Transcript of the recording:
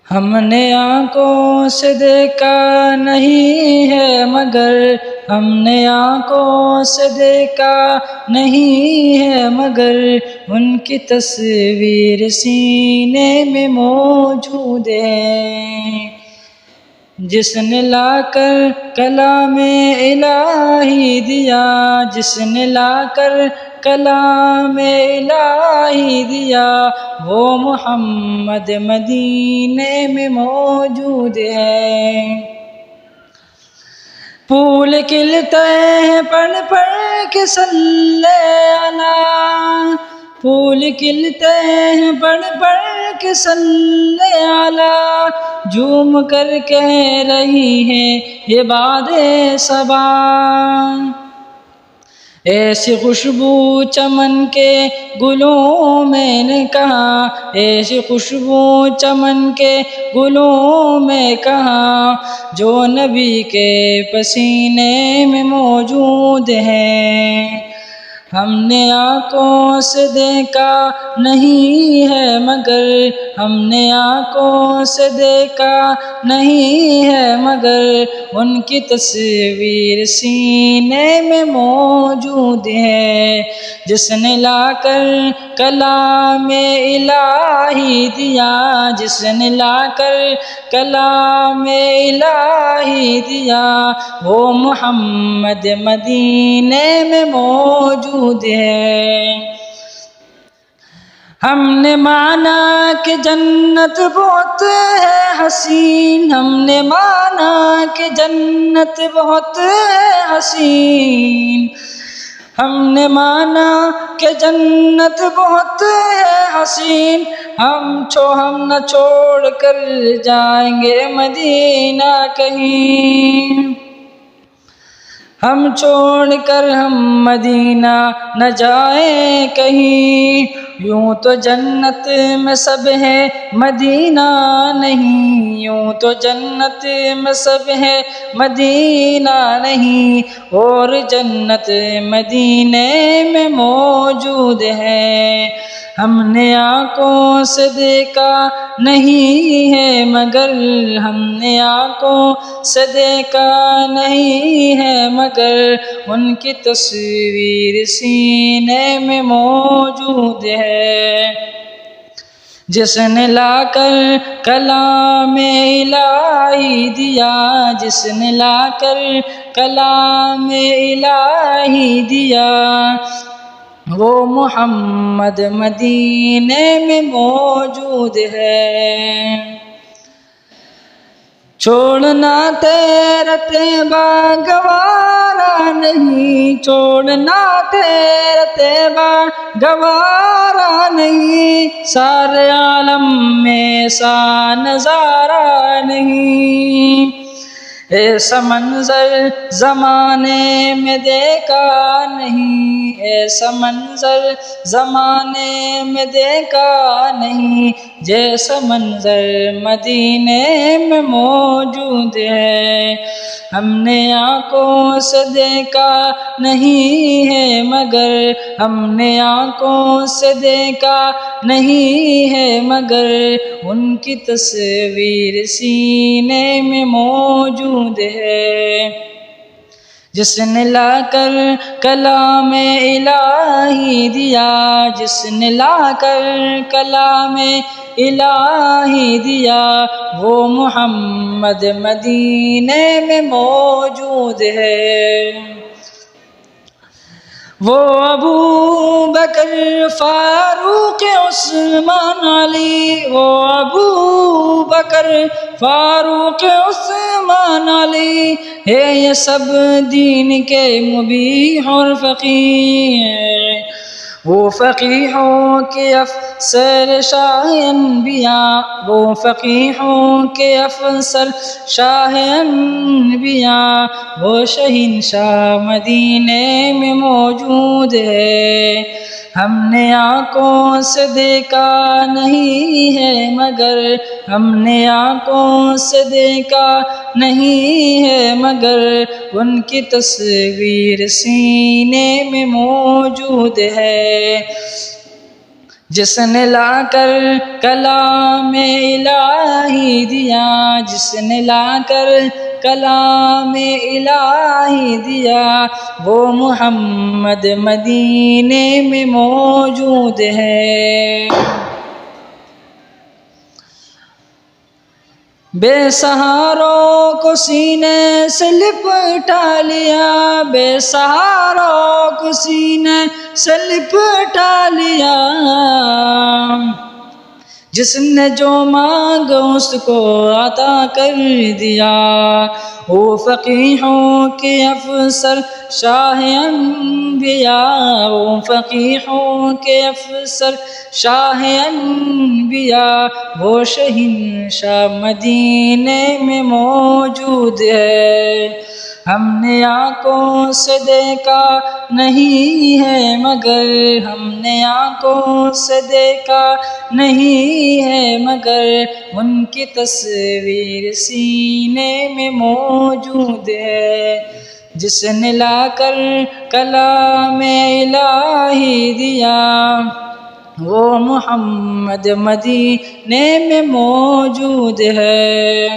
ہم نے آنکھوں سے دیکھا نہیں ہے مگر، ہم نے آنکھوں سے دیکھا نہیں ہے مگر، ان کی تصویر سینے میں موجود ہے۔ جس نے لا کر کلام الہی دیا، جس نے لا کر کلام الہی دیا، وہ محمد مدینے میں موجود ہے۔ پھول کھلتے ہیں پڑھ پڑھ کے صلی علی، پھول کھلتے ہیں پڑھ پڑھ کے صلی علی، جھوم کر کہہ رہی ہیں یہ باد صبا۔ ایسی خوشبو چمن کے گلوں میں نے کہا، ایسی خوشبو چمن کے گلوں میں کہا، جو نبی کے پسینے میں موجود ہے۔ ہم نے آنکھوں سے دیکھا نہیں ہے مگر، ہم نے آنکھوں سے دیکھا نہیں ہے مگر، ان کی تصویر سینے میں موجود ہے۔ جس نے لا کر کلام الہی دیا، جس نے لا کر کلام الہی دیا، وہ محمد مدینے میں موجود ہے۔ ہم نے مانا کہ جنت بہت ہے حسین، ہم نے مانا کہ جنت بہت ہے حسین، ہم نے مانا کہ جنت بہت ہے حسین، ہم نہ چھوڑ کر جائیں گے مدینہ کہیں، ہم چھوڑ کر ہم مدینہ نہ جائیں کہیں۔ یوں تو جنت میں سب ہے مدینہ نہیں، یوں تو جنت میں سب ہے مدینہ نہیں، اور جنت مدینے میں موجود ہے۔ ہم نے آنکھوں سے دیکھا نہیں ہے مگر، ہم نے آنکھوں سے دیکھا نہیں ہے مگر، ان کی تصویر سینے میں موجود ہے۔ جس نے لا کر کلام الہی دیا، جس نے لا کر کلام الہی دیا، وہ محمد مدینے میں موجود ہے۔ چھوڑنا تیرا طیبہ گوارا نہیں، چھوڑنا تیرا طیبہ گوارا نہیں، سارے عالم میں ایسا نظارہ نہیں، ایسا منظر زمانے میں دیکھا نہیں، ایسا منظر زمانے میں دیکھا نہیں، جیسا منظر مدینے میں موجود ہے۔ ہم نے آنکھوں سے دیکھا نہیں ہے مگر، ہم نے آنکھوں سے دیکھا نہیں ہے مگر، ان کی تصویر سینے میں موجود ہے۔ جس نے لا کر کلام الہی دیا، جس نے لا کر کلام الہی دیا، وہ محمد مدینے میں موجود ہے۔ وہ ابو بکر فاروق عثمان علی، وہ ابو بکر فاروق عثمان علی، ہے یہ سب دین کے مبیح اور فقیہ ہیں، وہ فقیہوں کے افسر شاہ انبیاء، وہ فقیہوں کے افسر شاہ انبیاء، وہ شہنشاہ مدینے میں موجود ہے۔ ہم نے آنکھوں سے دیکھا نہیں ہے مگر، ہم نے آنکھوں سے دیکھا نہیں ہے مگر، ان کی تصویر سینے میں موجود ہے۔ جس نے لا کر کلام الہی الہی دیا، جس نے لا کر کلام الہی دیا، وہ محمد مدینے میں موجود ہے۔ بے سہاروں کو سینے سے لپٹا لیا، بے سہاروں کو سینے سے لپٹا لیا، جس نے جو مانگا اس کو عطا کر دیا، وہ فقیہوں کے افسر شاہ انبیاء، وہ فقیہوں کے افسر شاہ انبیاء، وہ شہنشاہ مدینے میں موجود ہے۔ ہم نے آنکھوں سے دیکھا نہیں ہے مگر، ہم نے آنکھوں سے دیکھا نہیں ہے مگر، ان کی تصویر سینے میں موجود ہے۔ جس نے لا کر کلام الہی دیا، وہ محمد مدینے میں موجود ہے۔